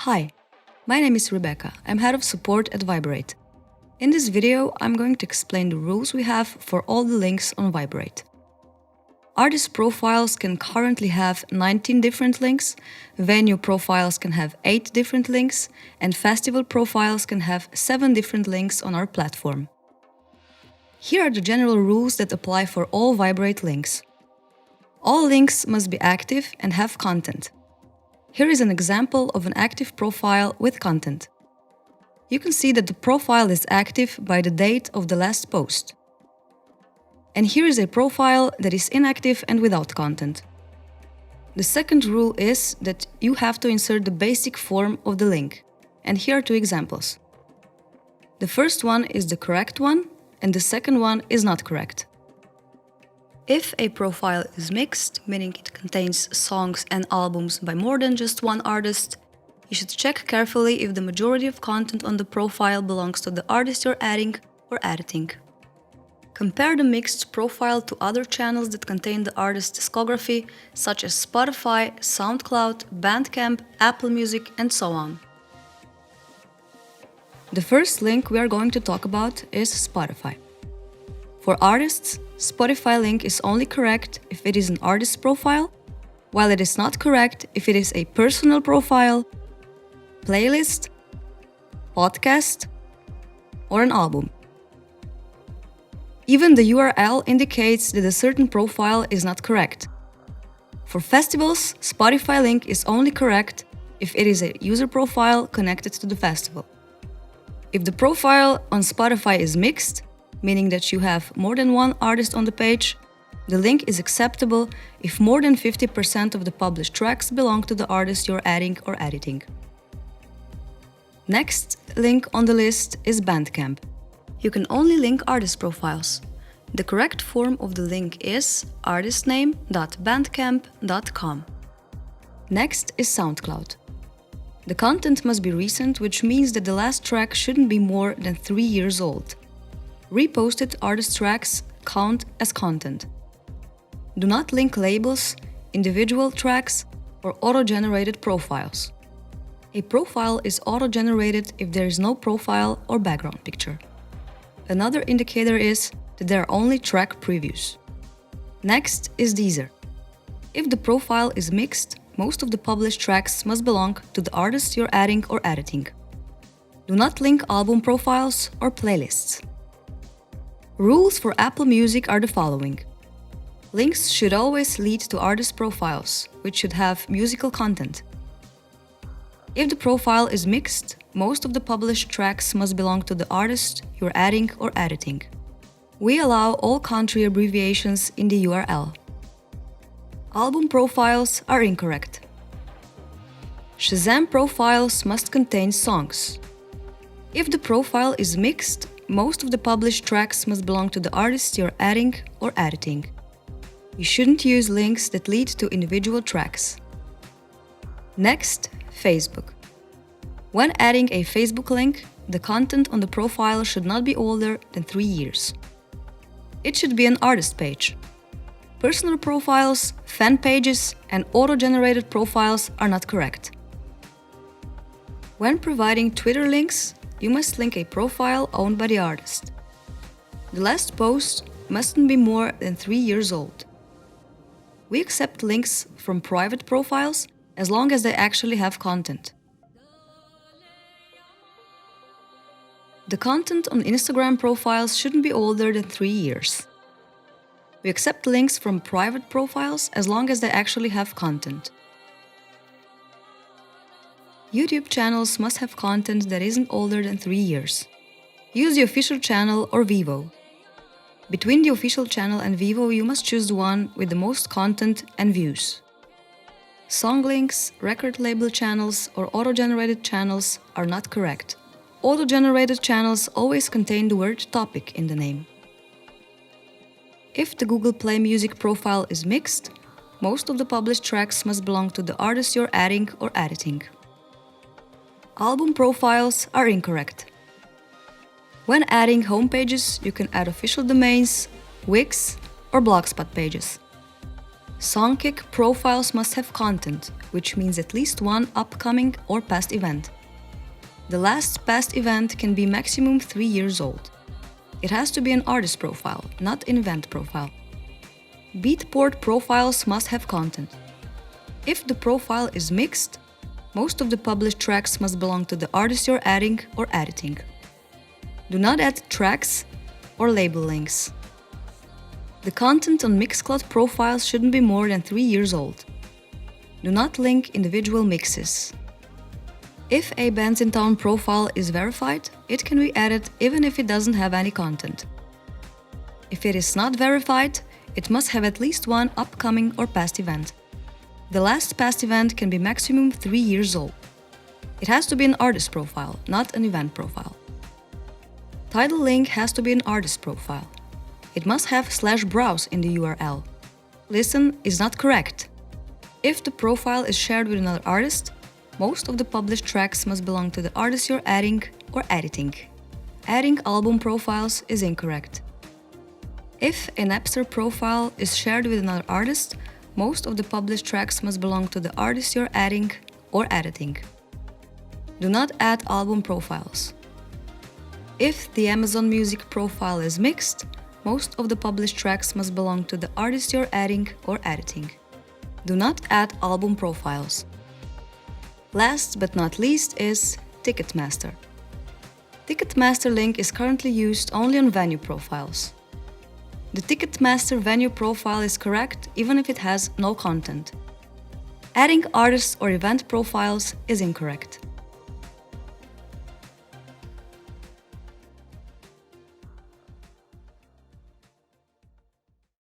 Hi, my name is Rebecca. I'm head of support at Viberate. In this video, I'm going to explain the rules we have for all the links on Viberate. Artist profiles can currently have 19 different links, venue profiles can have 8 different links, and festival profiles can have 7 different links on our platform. Here are the general rules that apply for all Viberate links. All links must be active and have content. Here is an example of an active profile with content. You can see that the profile is active by the date of the last post. And here is a profile that is inactive and without content. The second rule is that you have to insert the basic form of the link. And here are 2 examples. The first one is the correct one, and the second one is not correct. If a profile is mixed, meaning it contains songs and albums by more than just one artist, you should check carefully if the majority of content on the profile belongs to the artist you're adding or editing. Compare the mixed profile to other channels that contain the artist's discography, such as Spotify, Soundcloud, Bandcamp, Apple Music, and so on. The first link we are going to talk about is Spotify. For artists, Spotify link is only correct if it is an artist profile, while it is not correct if it is a personal profile, playlist, podcast, or an album. Even the URL indicates that a certain profile is not correct. For festivals, Spotify link is only correct if it is a user profile connected to the festival. If the profile on Spotify is mixed, meaning that you have more than one artist on the page, the link is acceptable if more than 50% of the published tracks belong to the artist you're adding or editing. Next link on the list is Bandcamp. You can only link artist profiles. The correct form of the link is artistname.bandcamp.com. Next is Soundcloud. The content must be recent, which means that the last track shouldn't be more than 3 years old. Reposted artist tracks count as content. Do not link labels, individual tracks, or auto-generated profiles. A profile is auto-generated if there is no profile or background picture. Another indicator is that there are only track previews. Next is Deezer. If the profile is mixed, most of the published tracks must belong to the artist you're adding or editing. Do not link album profiles or playlists. Rules for Apple Music are the following. Links should always lead to artist profiles, which should have musical content. If the profile is mixed, most of the published tracks must belong to the artist you're adding or editing. We allow all country abbreviations in the URL. Album profiles are incorrect. Shazam profiles must contain songs. If the profile is mixed, most of the published tracks must belong to the artist you're adding or editing. You shouldn't use links that lead to individual tracks. Next, Facebook. When adding a Facebook link, the content on the profile should not be older than 3 years. It should be an artist page. Personal profiles, fan pages, and auto-generated profiles are not correct. When providing Twitter links, you must link a profile owned by the artist. The last post mustn't be more than 3 years old. We accept links from private profiles as long as they actually have content. The content on Instagram profiles shouldn't be older than 3 years. We accept links from private profiles as long as they actually have content. YouTube channels must have content that isn't older than 3 years. Use the official channel or Vivo. Between the official channel and Vivo, you must choose the one with the most content and views. Song links, record label channels, or auto-generated channels are not correct. Auto-generated channels always contain the word topic in the name. If the Google Play Music profile is mixed, most of the published tracks must belong to the artist you're adding or editing. Album profiles are incorrect. When adding homepages, you can add official domains, Wix, or Blogspot pages. Songkick profiles must have content, which means at least one upcoming or past event. The last past event can be maximum 3 years old. It has to be an artist profile, not an event profile. Beatport profiles must have content. If the profile is mixed, most of the published tracks must belong to the artist you're adding or editing. Do not add tracks or label links. The content on Mixcloud profiles shouldn't be more than 3 years old. Do not link individual mixes. If a Bandsintown profile is verified, it can be added even if it doesn't have any content. If it is not verified, it must have at least one upcoming or past event. The last past event can be maximum 3 years old. It has to be an artist profile, not an event profile. Tidal link has to be an artist profile. It must have /browse in the URL. Listen is not correct. If the profile is shared with another artist, most of the published tracks must belong to the artist you're adding or editing. Adding album profiles is incorrect. If a Napster profile is shared with another artist, most of the published tracks must belong to the artist you're adding or editing. Do not add album profiles. If the Amazon Music profile is mixed, most of the published tracks must belong to the artist you're adding or editing. Do not add album profiles. Last but not least is Ticketmaster. Ticketmaster link is currently used only on venue profiles. The Ticketmaster venue profile is correct even if it has no content. Adding artist or event profiles is incorrect.